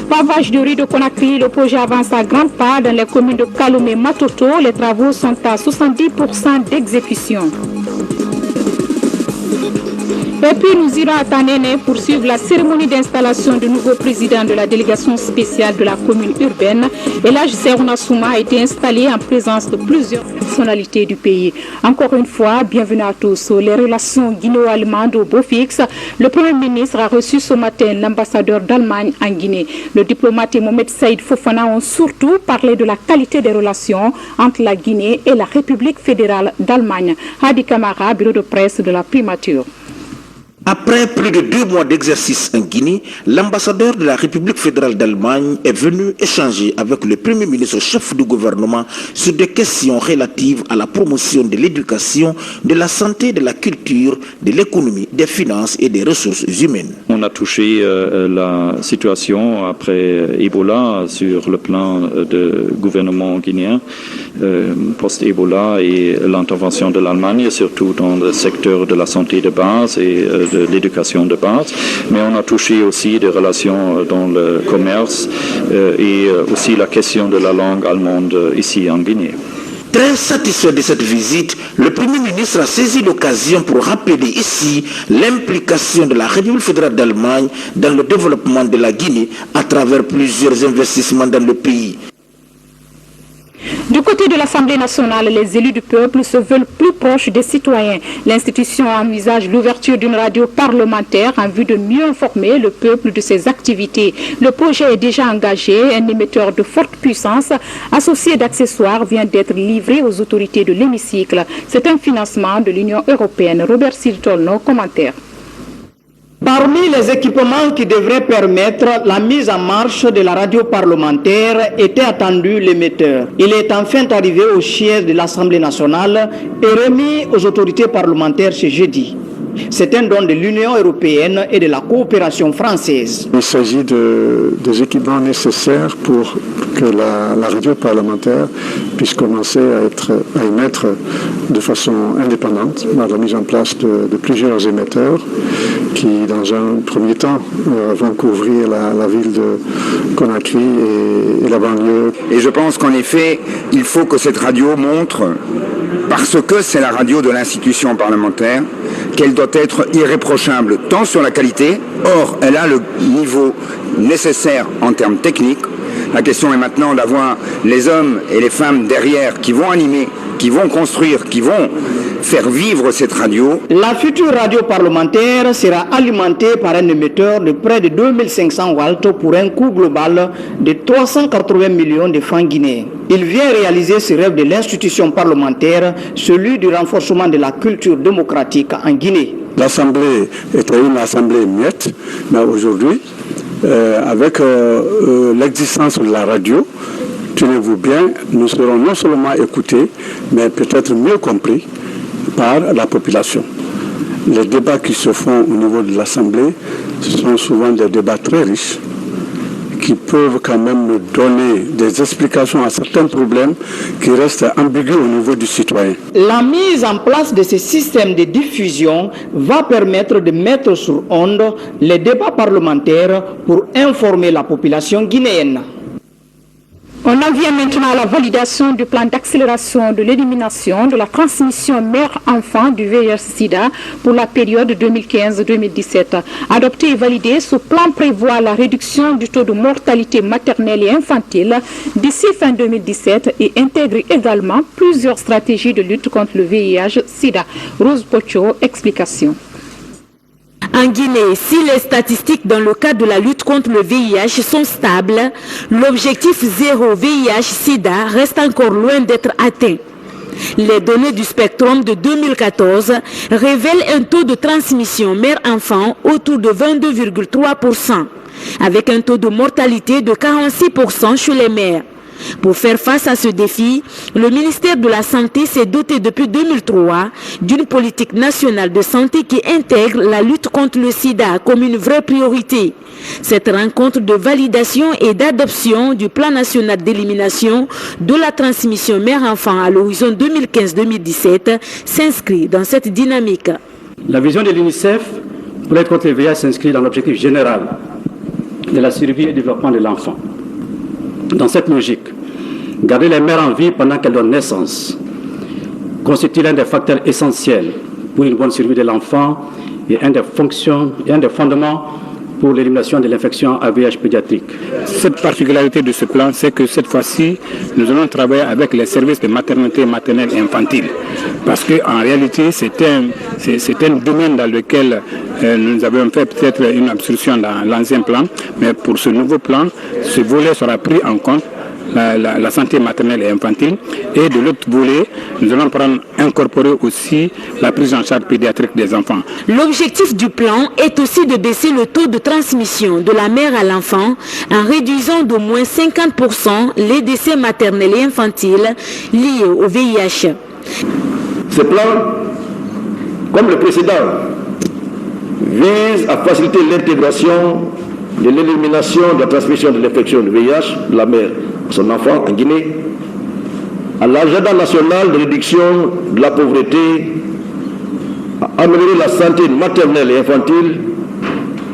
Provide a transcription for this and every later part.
Pavage de rue de Conakry, le projet avance à grands pas dans les communes de Kaloum et Matoto. Les travaux sont à 70% d'exécution. Et puis nous irons à Tanene pour suivre la cérémonie d'installation du nouveau président de la délégation spéciale de la commune urbaine. Elhadj Serouna Souma a été installé en présence de plusieurs personnalités du pays. Encore une fois, bienvenue à tous. Les relations guinéo-allemandes au beau fixe. Le Premier ministre a reçu ce matin l'ambassadeur d'Allemagne en Guinée. Le diplomate et Mohamed Saïd Fofana ont surtout parlé de la qualité des relations entre la Guinée et la République fédérale d'Allemagne. Hadi Kamara, bureau de presse de la primature. Après plus de 2 mois d'exercice en Guinée, l'ambassadeur de la République fédérale d'Allemagne est venu échanger avec le Premier ministre chef du gouvernement sur des questions relatives à la promotion de l'éducation, de la santé, de la culture, de l'économie, des finances et des ressources humaines. On a touché la situation après Ebola sur le plan de gouvernement guinéen, post-Ebola et l'intervention de l'Allemagne, surtout dans le secteur de la santé de base et de l'éducation de base, mais on a touché aussi des relations dans le commerce et aussi la question de la langue allemande ici en Guinée. Très satisfait de cette visite, le Premier ministre a saisi l'occasion pour rappeler ici l'implication de la République fédérale d'Allemagne dans le développement de la Guinée à travers plusieurs investissements dans le pays. Du côté de l'Assemblée nationale, les élus du peuple se veulent plus proches des citoyens. L'institution envisage l'ouverture d'une radio parlementaire en vue de mieux informer le peuple de ses activités. Le projet est déjà engagé. Un émetteur de forte puissance associé d'accessoires vient d'être livré aux autorités de l'hémicycle. C'est un financement de l'Union européenne. Robert Sirtolno, commentaire. Parmi les équipements qui devraient permettre la mise en marche de la radio parlementaire était attendu l'émetteur. Il est enfin arrivé au siège de l'Assemblée nationale et remis aux autorités parlementaires ce jeudi. C'est un don de l'Union européenne et de la coopération française. Il s'agit des équipements nécessaires pour que la radio parlementaire puisse commencer à émettre de façon indépendante par la mise en place de plusieurs émetteurs qui, dans un premier temps, vont couvrir la ville de Conakry et la banlieue. Et je pense qu'en effet, il faut que cette radio montre, parce que c'est la radio de l'institution parlementaire, qu'elle doit être irréprochable tant sur la qualité, or elle a le niveau nécessaire en termes techniques. La question est maintenant d'avoir les hommes et les femmes derrière qui vont animer, qui vont construire, qui vont faire vivre cette radio. La future radio parlementaire sera alimentée par un émetteur de près de 2500 watts pour un coût global de 380 millions de francs guinéens. Il vient réaliser ce rêve de l'institution parlementaire, celui du renforcement de la culture démocratique en Guinée. L'Assemblée était une assemblée muette, mais aujourd'hui, avec l'existence de la radio, tenez-vous bien, nous serons non seulement écoutés, mais peut-être mieux compris par la population. Les débats qui se font au niveau de l'Assemblée, ce sont souvent des débats très riches, qui peuvent quand même nous donner des explications à certains problèmes qui restent ambigus au niveau du citoyen. La mise en place de ce système de diffusion va permettre de mettre sur onde les débats parlementaires pour informer la population guinéenne. On en vient maintenant à la validation du plan d'accélération de l'élimination de la transmission mère-enfant du VIH-Sida pour la période 2015-2017. Adopté et validé, ce plan prévoit la réduction du taux de mortalité maternelle et infantile d'ici fin 2017 et intègre également plusieurs stratégies de lutte contre le VIH-Sida. Rose Pocho, explication. En Guinée, si les statistiques dans le cadre de la lutte contre le VIH sont stables, l'objectif zéro VIH-Sida reste encore loin d'être atteint. Les données du Spectrum de 2014 révèlent un taux de transmission mère-enfant autour de 22,3%, avec un taux de mortalité de 46% chez les mères. Pour faire face à ce défi, le ministère de la Santé s'est doté depuis 2003 d'une politique nationale de santé qui intègre la lutte contre le sida comme une vraie priorité. Cette rencontre de validation et d'adoption du plan national d'élimination de la transmission mère-enfant à l'horizon 2015-2017 s'inscrit dans cette dynamique. La vision de l'UNICEF pour lutter contre le VIH s'inscrit dans l'objectif général de la survie et du développement de l'enfant. Dans cette logique, garder les mères en vie pendant qu'elles donnent naissance constitue l'un des facteurs essentiels pour une bonne survie de l'enfant et un des fondements pour l'élimination de l'infection à VIH pédiatrique. Cette particularité de ce plan, c'est que cette fois-ci, nous allons travailler avec les services de maternité, maternelle et infantile. Parce qu'en réalité, c'est un domaine dans lequel nous avions fait peut-être une obstruction dans l'ancien plan, mais pour ce nouveau plan, ce volet sera pris en compte. La santé maternelle et infantile, et de l'autre volet, nous allons incorporer aussi la prise en charge pédiatrique des enfants. L'objectif du plan est aussi de baisser le taux de transmission de la mère à l'enfant en réduisant d'au moins 50% les décès maternels et infantiles liés au VIH. Ce plan, comme le précédent, vise à faciliter l'intégration de l'élimination de la transmission de l'infection du VIH de la mère à son enfant en Guinée, à l'agenda national de réduction de la pauvreté, à améliorer la santé maternelle et infantile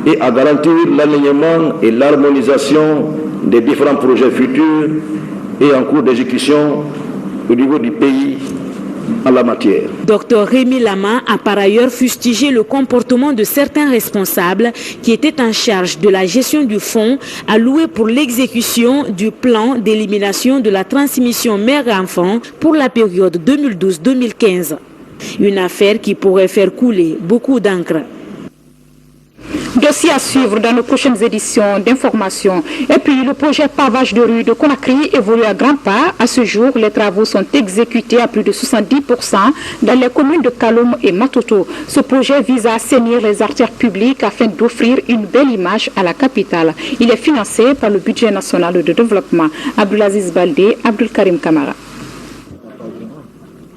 et à garantir l'alignement et l'harmonisation des différents projets futurs et en cours d'exécution au niveau du pays en la matière. Dr Rémi Lama a par ailleurs fustigé le comportement de certains responsables qui étaient en charge de la gestion du fonds alloué pour l'exécution du plan d'élimination de la transmission mère-enfant pour la période 2012-2015. Une affaire qui pourrait faire couler beaucoup d'encre. Dossier à suivre dans nos prochaines éditions d'information. Et puis le projet pavage de rue de Conakry évolue à grands pas. À ce jour, les travaux sont exécutés à plus de 70% dans les communes de Kaloum et Matoto. Ce projet vise à assainir les artères publiques afin d'offrir une belle image à la capitale. Il est financé par le budget national de développement. Abdulaziz Baldé, Abdul Karim Kamara.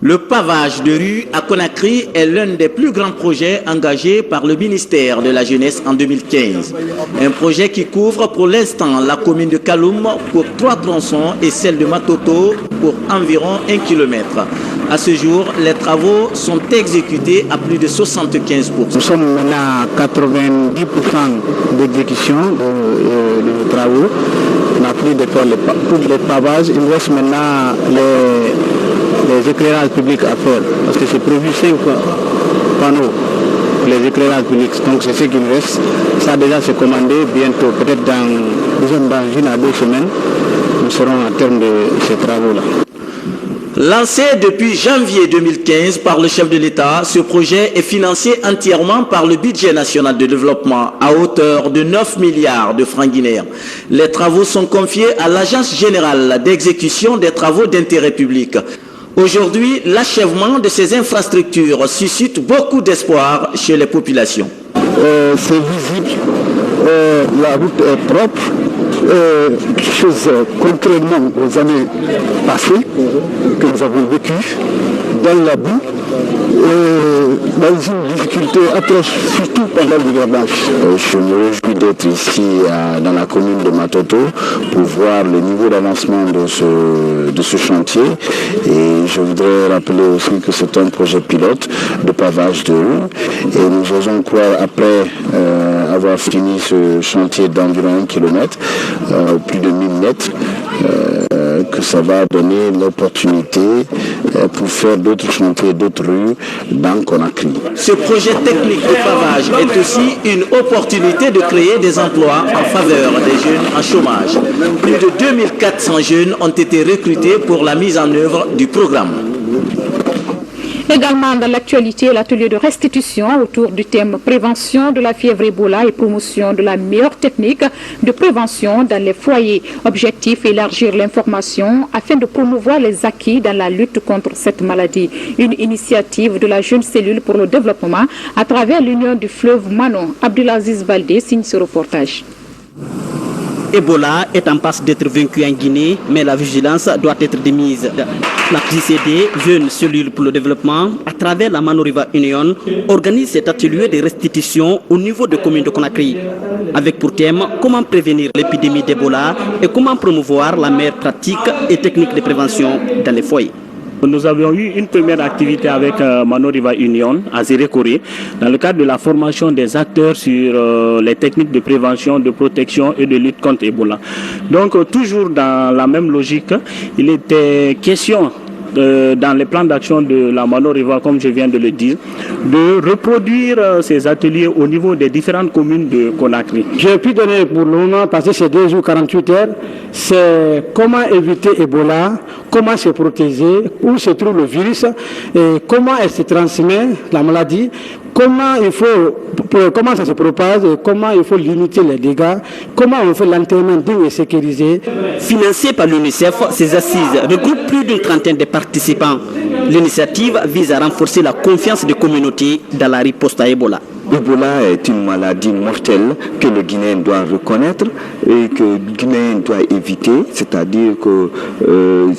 Le pavage de rue à Conakry est l'un des plus grands projets engagés par le ministère de la Jeunesse en 2015. Un projet qui couvre pour l'instant la commune de Kaloum pour 3 tronçons et celle de Matoto pour environ 1 km. À ce jour, les travaux sont exécutés à plus de 75%. Nous sommes maintenant à 90% d'exécution de travaux. On a pris pour les pavages. Il reste maintenant les éclairages publics à faire, parce que c'est prévu 5 panneaux pour les éclairages publics, donc c'est ce qui nous reste. Ça déjà c'est commandé bientôt, peut-être dans 1 à 2 semaines, nous serons à terme de ces travaux-là. Lancé depuis janvier 2015 par le chef de l'État, ce projet est financé entièrement par le budget national de développement à hauteur de 9 milliards de francs guinéens. Les travaux sont confiés à l'Agence générale d'exécution des travaux d'intérêt public. Aujourd'hui, l'achèvement de ces infrastructures suscite beaucoup d'espoir chez les populations. C'est visible, la route est propre, chose contrairement aux années passées que nous avons vécues, dans la boue, dans une difficulté atroce, surtout pendant l'hivernage. Je me réjouis d'être ici dans la commune de Matoto pour voir le niveau d'avancement de ce chantier, et je voudrais rappeler aussi que c'est un projet pilote de pavage de rue, et nous osons croire après avoir fini ce chantier d'environ 1 km, plus de 1000 mètres, que ça va donner l'opportunité pour faire d'autres chantiers, d'autres rues dans Conakry. Ce projet technique de pavage est aussi une opportunité de créer des emplois en faveur des jeunes en chômage. Plus de 2400 jeunes ont été recrutés pour la mise en œuvre du programme. Également dans l'actualité, l'atelier de restitution autour du thème prévention de la fièvre Ebola et promotion de la meilleure technique de prévention dans les foyers. Objectif, élargir l'information afin de promouvoir les acquis dans la lutte contre cette maladie. Une initiative de la jeune cellule pour le développement à travers l'Union du fleuve Manon. Abdulaziz Baldé signe ce reportage. Ebola est en passe d'être vaincu en Guinée, mais la vigilance doit être de mise. La JCD, Jeune Cellule pour le Développement, à travers la Mano River Union, organise cet atelier de restitution au niveau de commune de Conakry, avec pour thème comment prévenir l'épidémie d'Ebola et comment promouvoir la meilleure pratique et technique de prévention dans les foyers. Nous avions eu une première activité avec Manoriva Union à Zérékoré dans le cadre de la formation des acteurs sur les techniques de prévention, de protection et de lutte contre Ebola. Donc toujours dans la même logique, il était question dans les plans d'action de la Manoriva, comme je viens de le dire, de reproduire ces ateliers au niveau des différentes communes de Conakry. J'ai pu donner pour le moment, parce que c'est 2 jours, 48 heures, c'est comment éviter Ebola, comment se protéger, où se trouve le virus, et comment elle se transmet, la maladie, comment ça se propage, comment il faut limiter les dégâts, comment on fait l'enterrement digne et sécurisé. Financé par l'UNICEF, ces assises regroupent plus d'une trentaine de participants. L'initiative vise à renforcer la confiance des communautés dans la riposte à Ebola. Ebola est une maladie mortelle que le Guinéen doit reconnaître et que le Guinéen doit éviter. C'est-à-dire que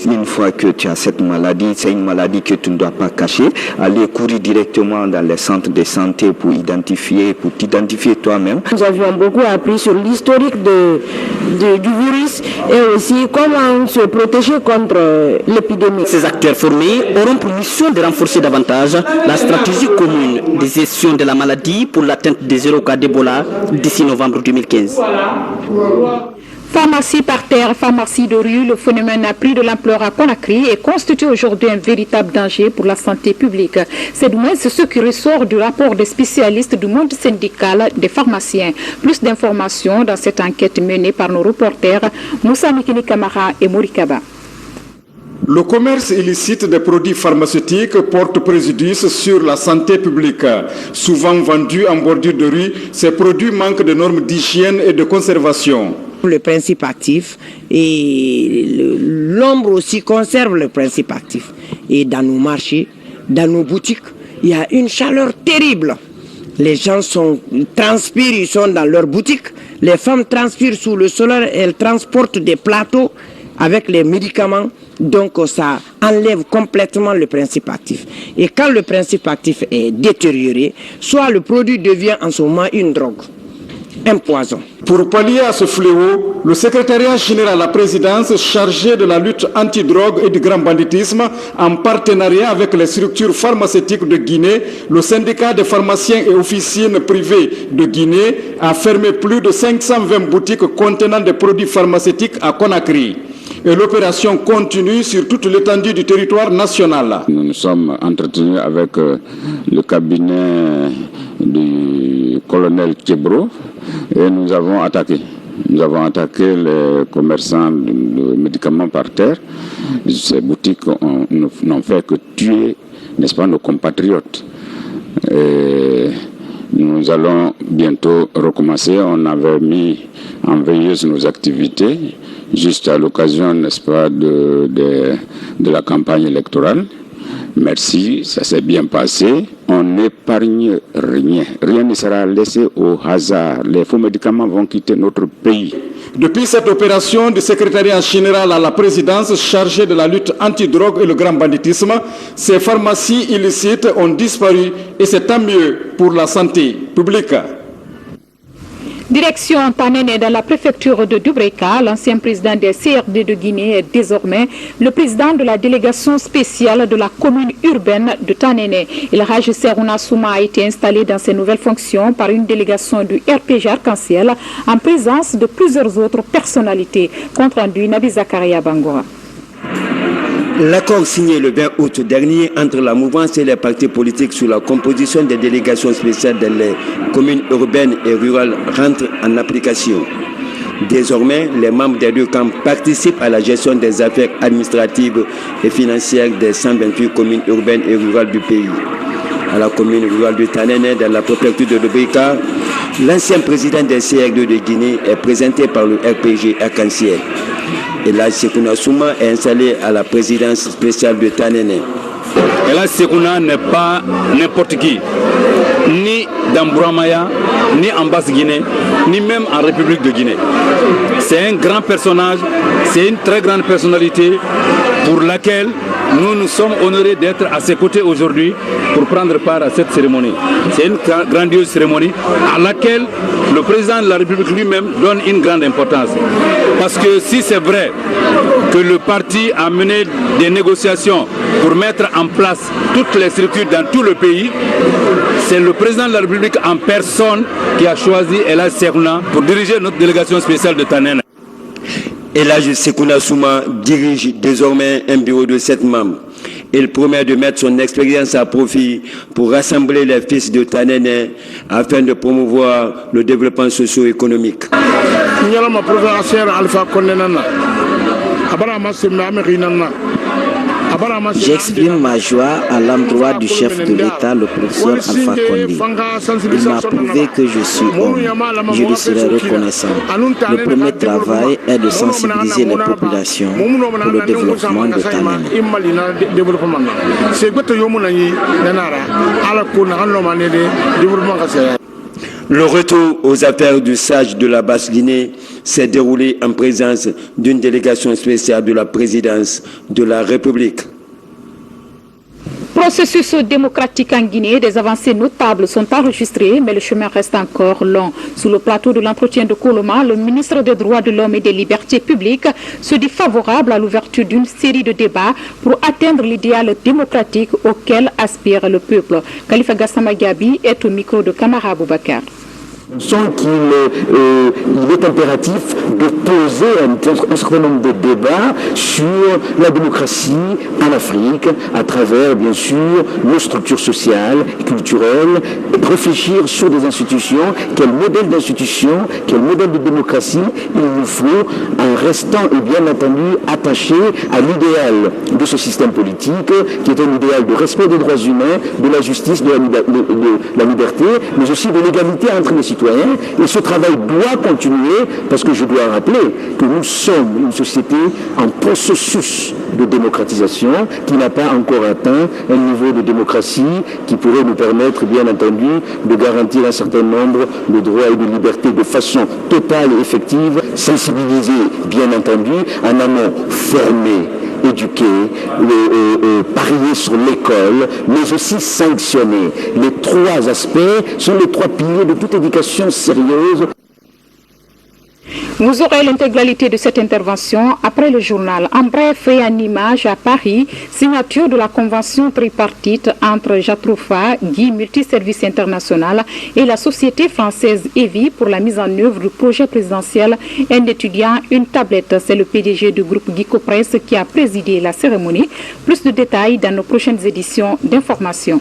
une fois que tu as cette maladie, c'est une maladie que tu ne dois pas cacher. Aller courir directement dans les centres de santé pour t'identifier toi-même. Nous avions beaucoup appris sur l'historique du virus et aussi comment se protéger contre l'épidémie. Ces acteurs formés auront pour mission de renforcer davantage la stratégie commune de gestion de la maladie pour l'atteinte des 0 cas d'Ebola d'ici novembre 2015. Pharmacie par terre, pharmacie de rue, le phénomène a pris de l'ampleur à Conakry et constitue aujourd'hui un véritable danger pour la santé publique. C'est du moins ce qui ressort du rapport des spécialistes du monde syndical des pharmaciens. Plus d'informations dans cette enquête menée par nos reporters Moussa Mikini Kamara et Morikaba. Le commerce illicite des produits pharmaceutiques porte préjudice sur la santé publique. Souvent vendus en bordure de rue, ces produits manquent de normes d'hygiène et de conservation. Le principe actif et l'ombre aussi conserve le principe actif. Et dans nos marchés, dans nos boutiques, il y a une chaleur terrible. Les gens transpirent, ils sont dans leurs boutiques. Les femmes transpirent sous le soleil, elles transportent des plateaux avec les médicaments. Donc ça enlève complètement le principe actif. Et quand le principe actif est détérioré, soit le produit devient en ce moment une drogue, un poison. Pour pallier à ce fléau, le secrétariat général à la présidence chargé de la lutte anti-drogue et du grand banditisme, en partenariat avec les structures pharmaceutiques de Guinée, le syndicat des pharmaciens et officines privées de Guinée a fermé plus de 520 boutiques contenant des produits pharmaceutiques à Conakry. Et l'opération continue sur toute l'étendue du territoire national. Nous nous sommes entretenus avec le cabinet du colonel Tchebro et nous avons attaqué. Nous avons attaqué les commerçants de médicaments par terre. Ces boutiques n'ont fait que tuer, n'est-ce pas, nos compatriotes. Et nous allons bientôt recommencer. On avait mis en veilleuse nos activités, juste à l'occasion, n'est-ce pas, de la campagne électorale. Merci, ça s'est bien passé. On n'épargne rien. Rien ne sera laissé au hasard. Les faux médicaments vont quitter notre pays. Depuis cette opération du secrétariat général à la présidence chargée de la lutte anti-drogue et le grand banditisme, ces pharmacies illicites ont disparu et c'est tant mieux pour la santé publique. Direction Tanene dans la préfecture de Dubreka, l'ancien président des CRD de Guinée est désormais le président de la délégation spéciale de la commune urbaine de Tanene. El Hadj Serouna Souma a été installé dans ses nouvelles fonctions par une délégation du RPG Arc-en-Ciel en présence de plusieurs autres personnalités. Compte rendu Nabi Zakaria Bangora. L'accord signé le 20 août dernier entre la mouvance et les partis politiques sur la composition des délégations spéciales dans les communes urbaines et rurales rentre en application. Désormais, les membres des deux camps participent à la gestion des affaires administratives et financières des 128 communes urbaines et rurales du pays. À la commune rurale de Tanene, dans la préfecture de Dubreka, l'ancien président des CRD de Guinée est présenté par le RPG Arc-en-Ciel. El Hadj Serouna Souma est installé à la présidence spéciale de Tanene. El Hadj Serouna n'est pas n'importe qui, ni dans Bouramaya, ni en Basse-Guinée, ni même en République de Guinée. C'est un grand personnage, c'est une très grande personnalité pour laquelle nous nous sommes honorés d'être à ses côtés aujourd'hui pour prendre part à cette cérémonie. C'est une grandiose cérémonie à laquelle le président de la République lui-même donne une grande importance. Parce que si c'est vrai que le parti a mené des négociations pour mettre en place toutes les structures dans tout le pays, c'est le président de la République en personne qui a choisi Elhadji Sekouna pour diriger notre délégation spéciale de Tanen. Elhadji Sekouna Souma dirige désormais un bureau de 7 membres. Il promet de mettre son expérience à profit pour rassembler les fils de Tanene afin de promouvoir le développement socio-économique. J'exprime ma joie à l'endroit du chef de l'État, le professeur Alpha Condé. Il m'a prouvé que je suis homme. Je lui serai reconnaissant. Le premier travail est de sensibiliser les populations pour le développement de Tanen. Le retour aux affaires du sage de la Basse-Guinée s'est déroulé en présence d'une délégation spéciale de la présidence de la République. Processus démocratique en Guinée, des avancées notables sont enregistrées, mais le chemin reste encore long. Sous le plateau de l'entretien de Coloma, le ministre des Droits de l'Homme et des Libertés publiques se dit favorable à l'ouverture d'une série de débats pour atteindre l'idéal démocratique auquel aspire le peuple. Khalifa Gassama Gabi est au micro de Kamara Boubacar. On sent qu'il est impératif de poser un certain nombre de débats sur la démocratie en Afrique, à travers, bien sûr, nos structures sociales et culturelles, et réfléchir sur des institutions, quel modèle d'institution, quel modèle de démocratie il nous faut, en restant, bien entendu, attaché à l'idéal de ce système politique, qui est un idéal de respect des droits humains, de la justice, de la liberté, mais aussi de l'égalité entre les citoyens. Et ce travail doit continuer parce que je dois rappeler que nous sommes une société en processus de démocratisation qui n'a pas encore atteint un niveau de démocratie qui pourrait nous permettre, bien entendu, de garantir un certain nombre de droits et de libertés de façon totale et effective, sensibiliser, bien entendu, en amont formé, éduquer, parier sur l'école, mais aussi sanctionner. Les 3 aspects sont les 3 piliers de toute éducation sérieuse. Vous aurez l'intégralité de cette intervention après le journal. En bref et en image à Paris, signature de la convention tripartite entre Jatroufa, Guy Multiservice International et la société française EVI pour la mise en œuvre du projet présidentiel Un étudiant, une tablette. C'est le PDG du groupe Guico Presse qui a présidé la cérémonie. Plus de détails dans nos prochaines éditions d'information.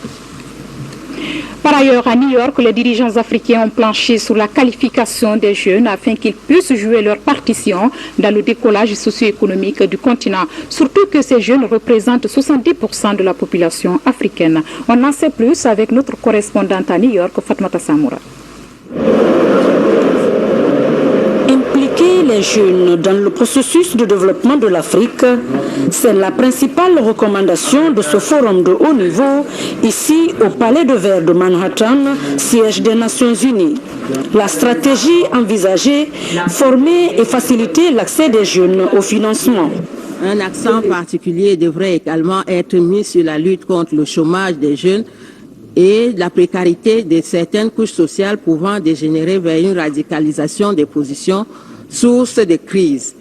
Par ailleurs, à New York, les dirigeants africains ont planché sur la qualification des jeunes afin qu'ils puissent jouer leur partition dans le décollage socio-économique du continent. Surtout que ces jeunes représentent 70% de la population africaine. On en sait plus avec notre correspondante à New York, Fatmata Samoura. Impliquer les jeunes dans le processus de développement de l'Afrique, c'est la principale recommandation de ce forum de haut niveau ici au Palais de Verre de Manhattan, siège des Nations Unies. La stratégie envisagée, former et faciliter l'accès des jeunes au financement. Un accent particulier devrait également être mis sur la lutte contre le chômage des jeunes et la précarité de certaines couches sociales pouvant dégénérer vers une radicalisation des positions source de crise.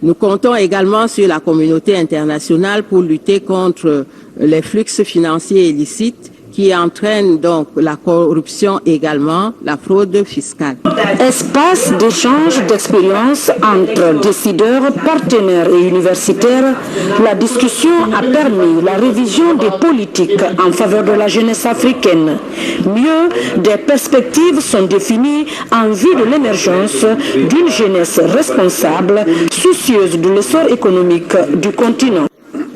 Nous comptons également sur la communauté internationale pour lutter contre les flux financiers illicites qui entraînent donc la corruption également, la fraude fiscale. Espace d'échange d'expériences entre décideurs, partenaires et universitaires, la discussion a permis la révision des politiques en faveur de la jeunesse africaine. Mieux, des perspectives sont définies en vue de l'émergence d'une jeunesse responsable, soucieuse de l'essor économique du continent.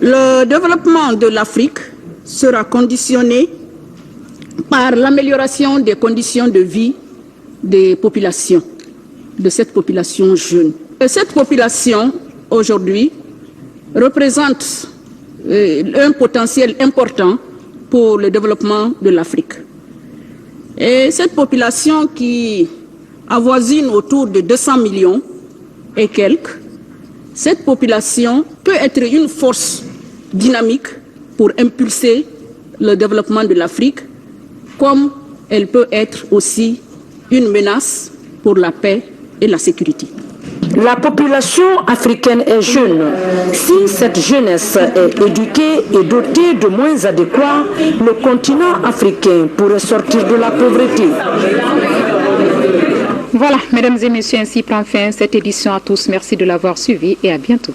Le développement de l'Afrique sera conditionné par l'amélioration des conditions de vie des populations, de cette population jeune. Et cette population, aujourd'hui, représente un potentiel important pour le développement de l'Afrique. Et cette population qui avoisine autour de 200 millions et quelques, Cette population peut être une force dynamique pour impulser le développement de l'Afrique, comme elle peut être aussi une menace pour la paix et la sécurité. La population africaine est jeune. Si cette jeunesse est éduquée et dotée de moyens adéquats, le continent africain pourrait sortir de la pauvreté. Voilà, mesdames et messieurs, ainsi prend fin cette édition à tous. Merci de l'avoir suivi et à bientôt.